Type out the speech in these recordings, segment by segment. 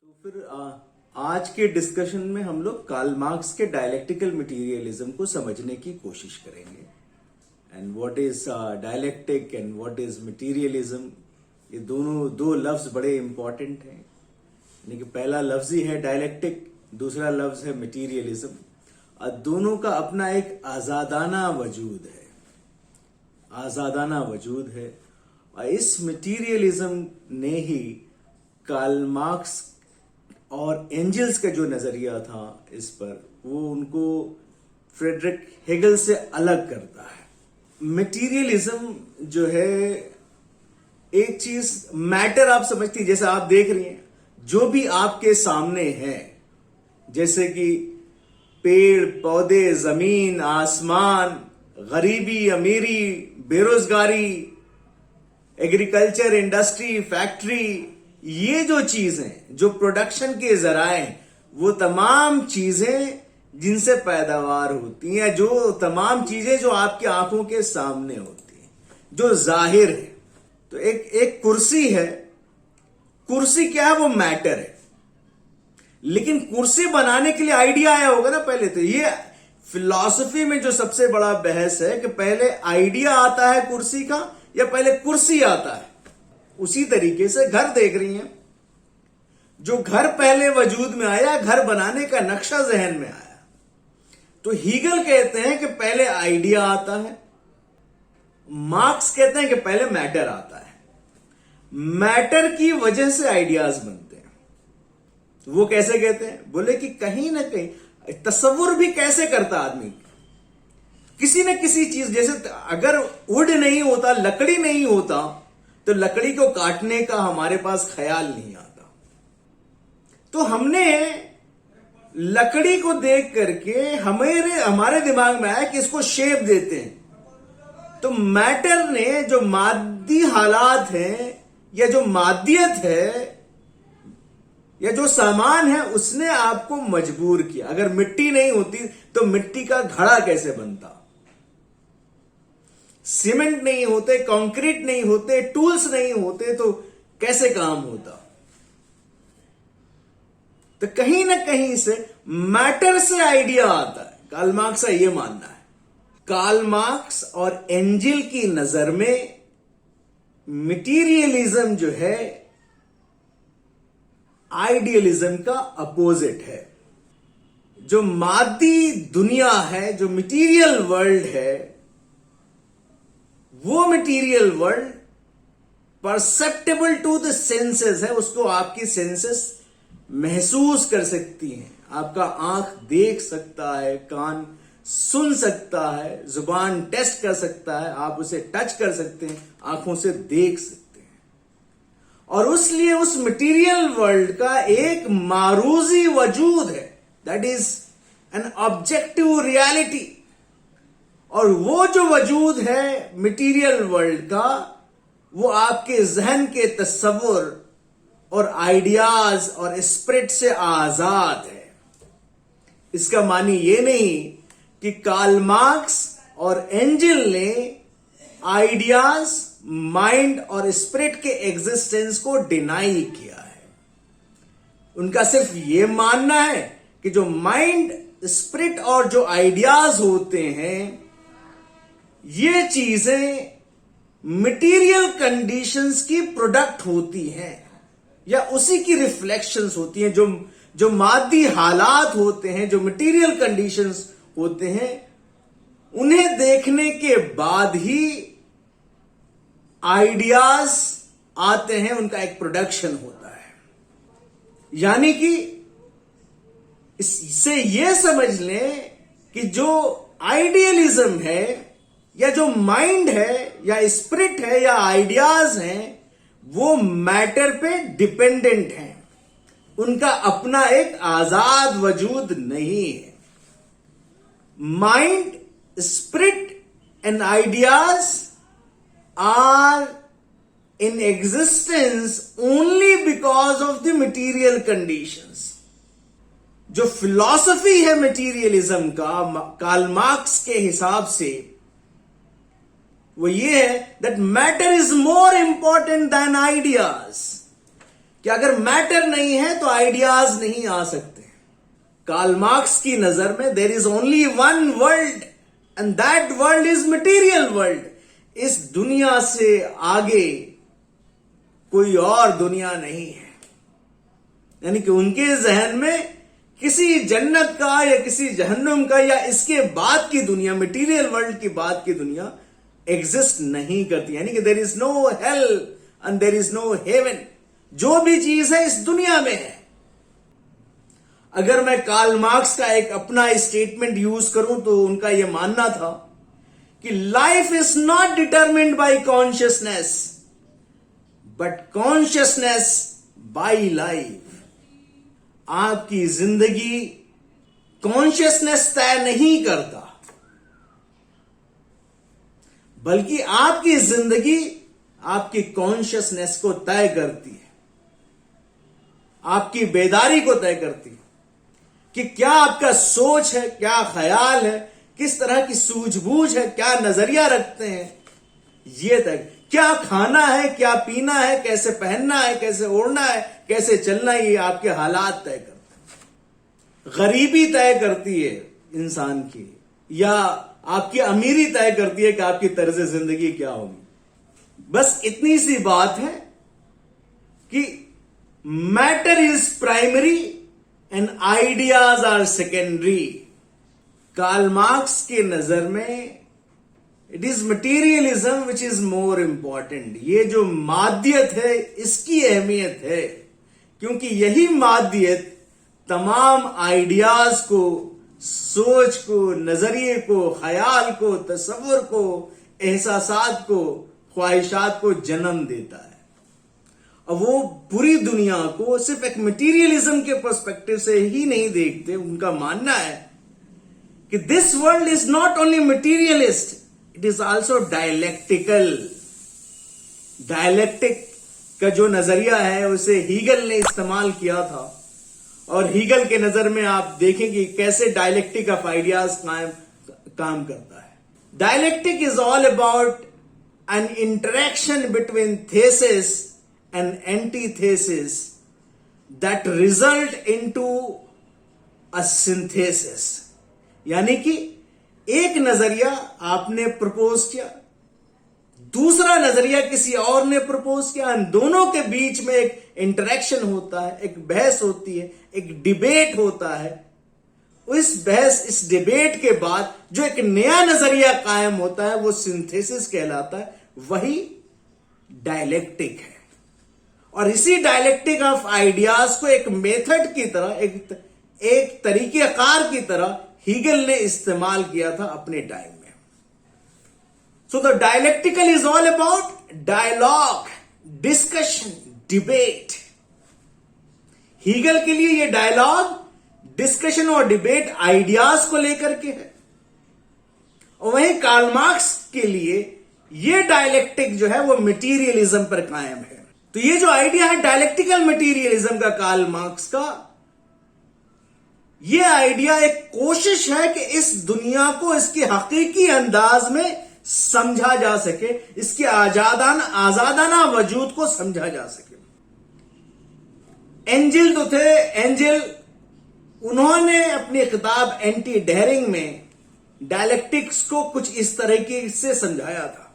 तो फिर आज के डिस्कशन में हम लोग कार्ल मार्क्स के डायलेक्टिकल मटेरियलिज्म को समझने की कोशिश करेंगे and what is dialectic and what is materialism. ये दोनों दो लफ्ज बड़े इंपॉर्टेंट हैं। यानी कि पहला लफ्ज ही है डायलेक्टिक, दूसरा लफ्ज है मटेरियलिज्म। और दोनों का अपना एक आजादाना वजूद है, आजादाना वजूद है। और इस मटेरियलिज्म ने ही कार्ल मार्क्स और एंजल्स का जो नजरिया था इस पर, वो उनको फ्रेडरिक हेगल से अलग करता है। मटेरियलिज्म जो है एक चीज, मैटर आप समझती, जैसे आप देख रही हैं जो भी आपके सामने है, जैसे कि पेड़ पौधे, जमीन आसमान, गरीबी अमीरी, बेरोजगारी, एग्रीकल्चर, इंडस्ट्री, फैक्ट्री, ये जो चीजें, जो प्रोडक्शन के जराए, वो तमाम चीजें जिनसे पैदावार होती हैं, जो तमाम चीजें जो आपकी आंखों के सामने होती हैं, जो जाहिर है। तो एक कुर्सी है, कुर्सी क्या है? वो मैटर है। लेकिन कुर्सी बनाने के लिए आइडिया आया होगा ना पहले। तो ये फिलॉसफी में जो सबसे बड़ा बहस है कि पहले आइडिया आता है कुर्सी का या पहले कुर्सी आता है। उसी तरीके से घर देख रही हैं, जो घर पहले वजूद में आया, घर बनाने का नक्शा जहन में आया। तो हीगल कहते हैं कि पहले आइडिया आता है, मार्क्स कहते हैं कि पहले मैटर आता है। मैटर की वजह से आइडियाज बनते हैं। तो वो कैसे कहते हैं? बोले कि कहीं ना कहीं तस्वुर भी कैसे करता आदमी, किसी न किसी चीज, जैसे अगर वुड नहीं होता, लकड़ी नहीं होता, तो लकड़ी को काटने का हमारे पास ख्याल नहीं आता। तो हमने लकड़ी को देख करके हमारे दिमाग में आया कि इसको शेप देते हैं। तो मैटर ने जो मादी हालात हैं या जो मादियत है या जो सामान है, उसने आपको मजबूर किया। अगर मिट्टी नहीं होती तो मिट्टी का घड़ा कैसे बनता? सीमेंट नहीं होते, कंक्रीट नहीं होते, टूल्स नहीं होते, तो कैसे काम होता? तो कहीं ना कहीं से मैटर से आइडिया आता है। कार्ल मार्क्स का यह मानना है। कार्ल मार्क्स और एंजल की नजर में मटेरियलिज्म जो है आइडियलिज्म का अपोजिट है। जो मादी दुनिया है, जो मटेरियल वर्ल्ड है, वो material world perceptible to the senses है। उसको आपकी सेंसेस महसूस कर सकती हैं। आपका आंख देख सकता है, कान सुन सकता है, जुबान टेस्ट कर सकता है, आप उसे टच कर सकते हैं, आंखों से देख सकते हैं। और इसलिए उस मटेरियल वर्ल्ड का एक मारूजी वजूद है, that is an objective reality. और वो जो वजूद है मटेरियल वर्ल्ड का, वो आपके जहन के तस्वुर और आइडियाज और स्पिरिट से आजाद है। इसका मानी ये नहीं कि कार्ल मार्क्स और एंजल ने आइडियाज, माइंड और स्पिरिट के एग्जिस्टेंस को डिनाई किया है। उनका सिर्फ ये मानना है कि जो माइंड, स्पिरिट और जो आइडियाज होते हैं, ये चीजें मटेरियल कंडीशंस की प्रोडक्ट होती हैं या उसी की रिफ्लेक्शंस होती हैं। जो मादी हालात होते हैं, जो मटेरियल कंडीशंस होते हैं, उन्हें देखने के बाद ही आइडियाज आते हैं, उनका एक प्रोडक्शन होता है। यानी कि इससे यह समझ लें कि जो आइडियलिज्म है या जो माइंड है या स्पिरिट है या आइडियाज हैं, वो मैटर पे डिपेंडेंट हैं। उनका अपना एक आजाद वजूद नहीं है। Mind, spirit and ideas are in existence only because of the material conditions। जो फिलॉसफी है मटेरियलिज्म का कार्ल मार्क्स के हिसाब से, वो ये है that matter is more important than ideas. कि अगर मैटर नहीं है तो आइडियाज नहीं आ सकते। कार्ल मार्क्स की नजर में there is only one world and that world is material world. इस दुनिया से आगे कोई और दुनिया नहीं है। यानी कि उनके जहन में किसी जन्नत का या किसी जहन्नुम का या इसके बाद की दुनिया, मटेरियल वर्ल्ड की बाद की दुनिया एग्जिस्ट नहीं करती। यानी कि there is no hell and there is no heaven. जो भी चीज है इस दुनिया में है। अगर मैं कार्ल मार्क्स का एक अपना स्टेटमेंट यूज करूं तो उनका यह मानना था कि life is not determined bye consciousness but consciousness bye life. आपकी जिंदगी कॉन्शियसनेस तय नहीं करता, बल्कि आपकी जिंदगी आपकी कॉन्शियसनेस को तय करती है, आपकी बेदारी को तय करती है कि क्या आपका सोच है, क्या ख्याल है, किस तरह की सूझबूझ है, क्या नजरिया रखते हैं, ये तय। क्या खाना है, क्या पीना है, कैसे पहनना है, कैसे ओढ़ना है, कैसे चलना है, ये आपके हालात तय करते हैं। गरीबी तय करती है इंसान की, या आपकी अमीरी तय करती है कि आपकी तर्ज जिंदगी क्या होगी। बस इतनी सी बात है कि matter is primary and ideas are secondary. Karl Marx की नजर में it is materialism which is more important. ये जो मादियत है इसकी अहमियत है, क्योंकि यही मादियत तमाम आइडियाज को, सोच को, नजरिए को, ख्याल को, तसव्वुर को, एहसासात को, ख्वाहिशात को जन्म देता है। और वो पूरी दुनिया को सिर्फ एक मटीरियलिज्म के पर्सपेक्टिव से ही नहीं देखते। उनका मानना है कि this world is not only materialist, it is also dialectical. Dialectic का जो नजरिया है उसे हीगल ने इस्तेमाल किया था, और हीगल के नजर में आप देखेंगे कैसे डायलेक्टिक ऑफ आइडियाज काम करता है। Dialectic is all about an interaction between thesis and antithesis that result into a synthesis. यानी कि एक नजरिया आपने प्रपोज किया, दूसरा नजरिया किसी और ने प्रपोज किया, दोनों के बीच में एक इंटरेक्शन होता है, एक बहस होती है, एक डिबेट होता है। इस बहस, इस डिबेट के बाद जो एक नया नजरिया कायम होता है वो सिंथेसिस कहलाता है। वही डायलेक्टिक है। और इसी डायलेक्टिक ऑफ आइडियाज को एक मेथड की तरह, एक तरीकेकार की तरह हीगल ने इस्तेमाल किया था अपने टाइम में। So the dialectical is all about dialogue, discussion, debate. Hegel के लिए ये डायलॉग, डिस्कशन और डिबेट आइडियाज को लेकर के है, और वहीं कार्ल मार्क्स के लिए ये डायलेक्टिक जो है वो मटीरियलिज्म पर कायम है। तो ये जो आइडिया है डायलेक्टिकल मटीरियलिज्म का कार्ल मार्क्स का, ये आइडिया एक कोशिश है कि इस दुनिया को इसके हकीकी अंदाज में समझा जा सके, इसके आजादाना वजूद को समझा जा सके। एंजिल तो थे, एंजिल, उन्होंने अपनी किताब एंटी डेयरिंग में डायलेक्टिक्स को कुछ इस तरीके से समझाया था।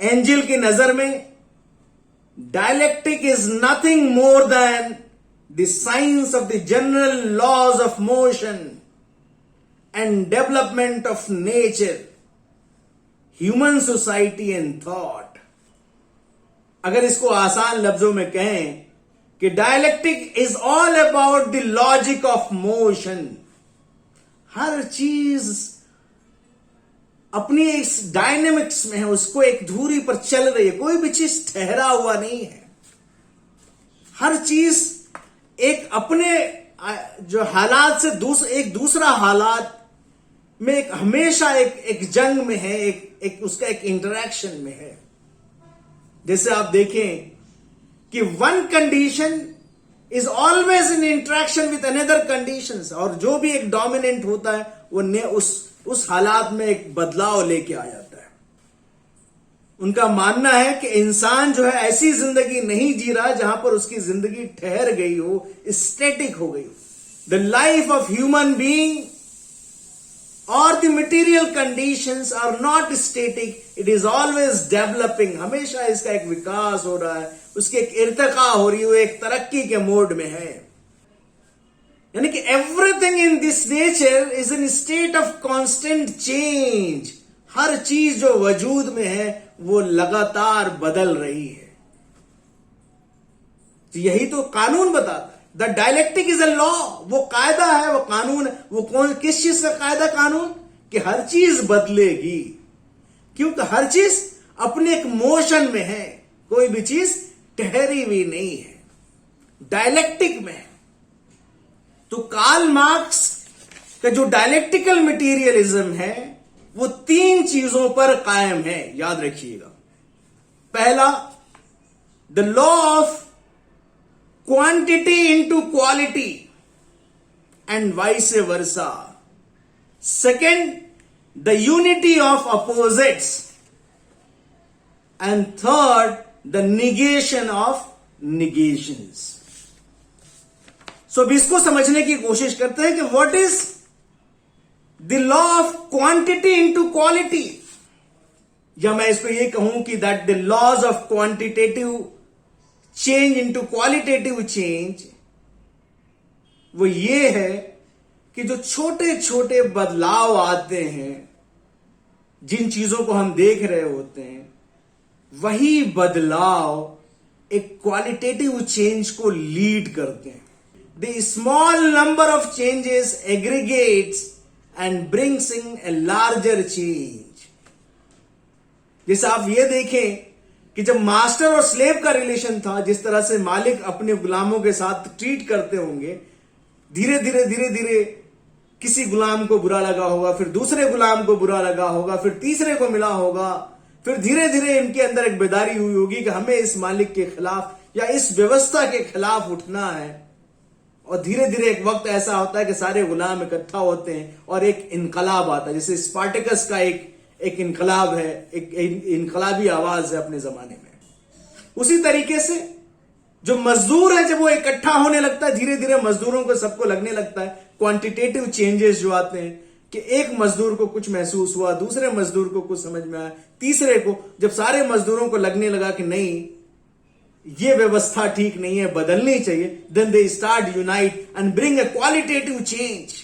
एंजिल की नजर में dialectic is nothing more than the science of the general laws of motion and development of nature, human society and thought. अगर इसको आसान लफ्जों में कहें कि dialectic is all about the logic of motion. हर चीज अपनी इस डायनेमिक्स में है, उसको एक धुरी पर चल रही है, कोई भी चीज ठहरा हुआ नहीं है। हर चीज एक अपने जो हालात से एक दूसरा हालात में एक हमेशा एक जंग में है, एक उसका एक इंटरेक्शन में है। जैसे आप देखें कि one condition is always in interaction with another conditions, और जो भी एक डोमिनेंट होता है वो उस हालात में एक बदलाव लेके आ जाता है। उनका मानना है कि इंसान जो है ऐसी जिंदगी नहीं जी रहा जहां पर उसकी जिंदगी ठहर गई हो, स्टैटिक हो गई हो। The life of human being और the material conditions are not static, it is always developing. हमेशा इसका एक विकास हो रहा है, उसकी एक इर्तिका हो रही है, वो एक तरक्की के मोड में है। यानी कि everything in this nature is in state of constant change. हर चीज जो वजूद में है वो लगातार बदल रही है। तो यही तो कानून बताता है। The dialectic is a law, वो कायदा है, वो कानून है। वो कौन, किस चीज का कायदा कानून? कि हर चीज बदलेगी, क्योंकि हर चीज अपने एक मोशन में है, कोई भी चीज ठहरी हुई नहीं है, डायलेक्टिक में है। तो कार्ल मार्क्स का जो डायलेक्टिकल मटीरियलिज्म है वो 3 चीजों पर कायम है, याद रखिएगा। पहला, the law of quantity into quality and vice versa. Second, the unity of opposites. And third, the negation of negations. So अब इसको समझने की कोशिश करते हैं कि what is the law of quantity into quality, या मैं इसको ये कहूं कि that the laws of quantitative change into qualitative change, वो ये है कि जो छोटे छोटे बदलाव आते हैं, जिन चीजों को हम देख रहे होते हैं, वही बदलाव एक क्वालिटेटिव चेंज को लीड करते हैं। The small number of changes aggregates and brings in a larger change। जैसे आप ये देखें कि जब मास्टर और स्लेव का रिलेशन था, जिस तरह से मालिक अपने गुलामों के साथ ट्रीट करते होंगे, धीरे धीरे किसी गुलाम को बुरा लगा होगा, फिर दूसरे गुलाम को बुरा लगा होगा, फिर तीसरे को मिला होगा, फिर धीरे धीरे इनके अंदर एक बेदारी हुई होगी कि हमें इस मालिक के खिलाफ या इस व्यवस्था के खिलाफ उठना है। और धीरे धीरे एक वक्त ऐसा होता है कि सारे गुलाम इकट्ठा होते हैं और एक इनकलाब आता है। जैसे स्पार्टकस का एक इनकलाब है, एक इनकलाबी आवाज है अपने जमाने में। उसी तरीके से जो मजदूर है, जब वो इकट्ठा होने लगता है, धीरे धीरे मजदूरों को सबको लगने लगता है, क्वांटिटेटिव चेंजेस जो आते हैं कि एक मजदूर को कुछ महसूस हुआ, दूसरे मजदूर को कुछ समझ में आया, तीसरे को, जब सारे मजदूरों को लगने लगा कि नहीं ये व्यवस्था ठीक नहीं है, बदलनी चाहिए, then they start unite and bring a qualitative change.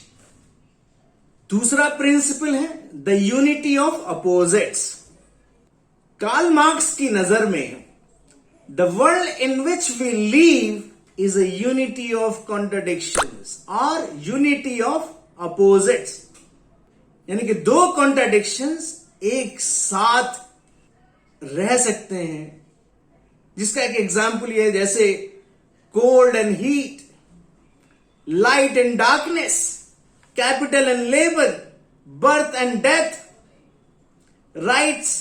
दूसरा प्रिंसिपल है the unity of opposites. Karl Marx की नजर में the world in which we live is a unity of contradictions और यूनिटी ऑफ अपोजिट्स। यानी कि 2 कॉन्ट्राडिक्शंस एक साथ रह सकते हैं, जिसका एक एग्जाम्पल ये है, जैसे cold and heat, light and darkness, capital and labour, birth and death, rights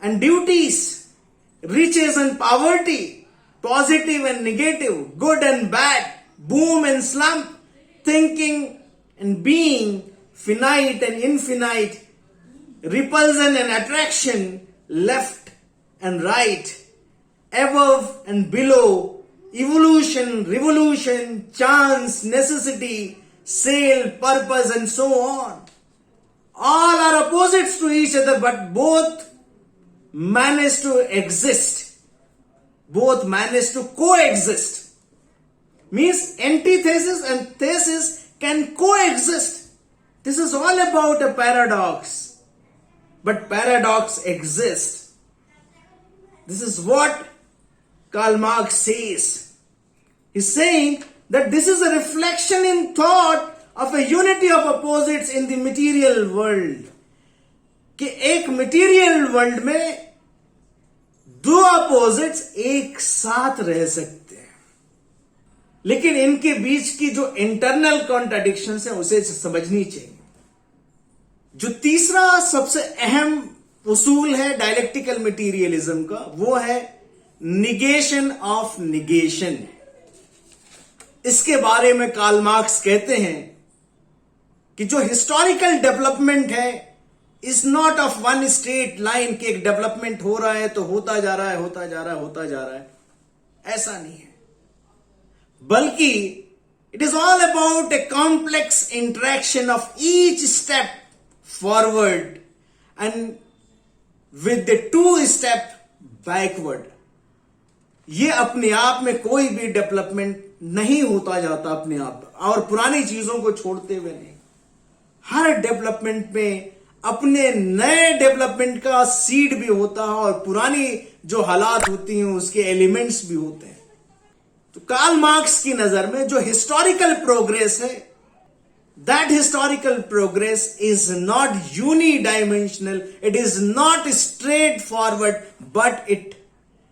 and duties, riches and poverty, positive and negative, good and bad, boom and slump, thinking and being, finite and infinite, repulsion and attraction, left and right, above and below, evolution, revolution, chance, necessity, sale, purpose, and so on. All are opposites to each other, but both manage to exist. Both manage to coexist. Means antithesis and thesis can coexist. This is all about a paradox. But paradox exists. This is what Karl Marx says. He's saying that this is a reflection in thought of a unity of opposites in the material world. कि एक material world में 2 opposites एक साथ रह सकते हैं, लेकिन इनके बीच की जो इंटरनल कॉन्ट्राडिक्शंस है उसे समझनी चाहिए। जो तीसरा सबसे अहम उसूल है डायलेक्टिकल मटीरियलिज्म का, वो है निगेशन ऑफ निगेशन। इसके बारे में कार्ल मार्क्स कहते हैं कि जो हिस्टोरिकल डेवलपमेंट है is not of one straight line कि एक डेवलपमेंट हो रहा है तो होता जा रहा है, होता जा रहा है, होता जा रहा है, ऐसा नहीं है। बल्कि it is all about a complex interaction of each step forward and with the 2 step backward. ये अपने आप में कोई भी डेवलपमेंट नहीं होता जाता अपने आप, और पुरानी चीजों को छोड़ते हुए नहीं। हर डेवलपमेंट में अपने नए डेवलपमेंट का सीड भी होता है और पुरानी जो हालात होती हैं उसके एलिमेंट्स भी होते हैं। तो कार्ल मार्क्स की नजर में जो हिस्टोरिकल प्रोग्रेस है, that historical progress is not unidimensional, it is not straightforward, but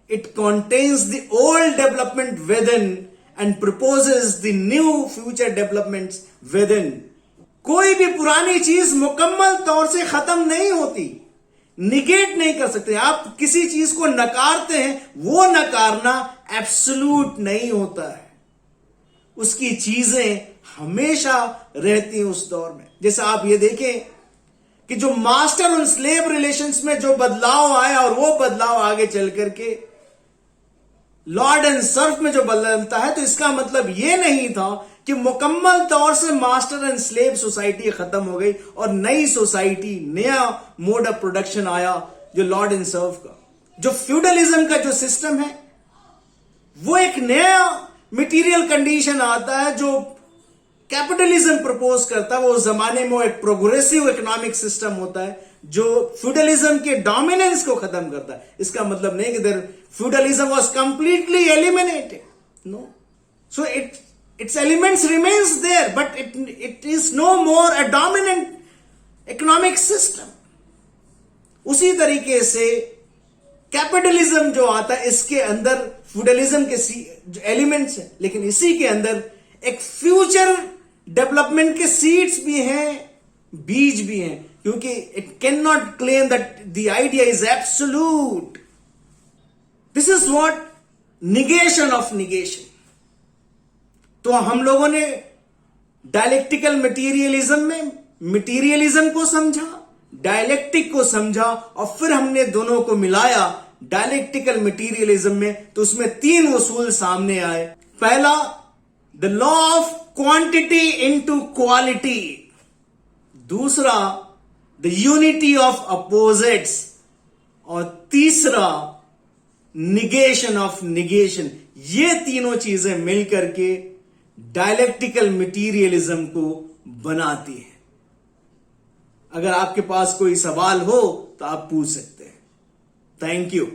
it contains the old development within and proposes the new future developments within. कोई भी पुरानी चीज मुकम्मल तौर से खत्म नहीं होती, निगेट नहीं कर सकते। आप किसी चीज को नकारते हैं, वो नकारना एब्सोल्यूट नहीं होता है। उसकी चीजें हमेशा रहती हैं उस दौर में। जैसे आप ये देखें कि जो मास्टर और स्लेव रिलेशंस में जो बदलाव आया और वो बदलाव आगे चल करके लॉर्ड एंड सर्फ में जो बदलता है, तो इसका मतलब ये नहीं था कि मुकम्मल तौर से मास्टर एंड स्लेव सोसाइटी खत्म हो गई और नई सोसाइटी, नया मोड ऑफ प्रोडक्शन आया जो लॉर्ड एंड सर्फ का। जो फ्यूडलिज्म का जो सिस्टम है वो एक नया मटेरियल कंडीशन आता है जो कैपिटलिज्म प्रपोज करता है। वो उस जमाने में एक प्रोग्रेसिव इकोनॉमिक सिस्टम होता है जो फ्यूडलिज्म के डोमिनेंस को खत्म करता है। इसका मतलब नहीं कि there feudalism was completely eliminated, no. So its elements remains there, but it is no more a dominant economic system. उसी तरीके से कैपिटलिज्म जो आता है, इसके अंदर फ्यूडलिज्म के जो एलिमेंट्स हैं, लेकिन इसी के अंदर एक फ्यूचर डेवलपमेंट के सीड्स भी हैं, बीज भी हैं, क्योंकि it can not claim that the idea is absolute. This is what negation of negation. तो हम लोगों ने डायलेक्टिकल मटेरियलिज्म में मटेरियलिज्म को समझा, डायलेक्टिक को समझा, और फिर हमने दोनों को मिलाया डायलेक्टिकल मटेरियलिज्म में। तो उसमें 3 उसूल सामने आए। पहला, the law of quantity into quality. दूसरा, द यूनिटी ऑफ अपोजिट्स। और तीसरा, निगेशन ऑफ निगेशन। ये तीनों चीजें मिलकर के डायलेक्टिकल मटेरियलिज्म को बनाती है। अगर आपके पास कोई सवाल हो तो आप पूछ सकते हैं। Thank you.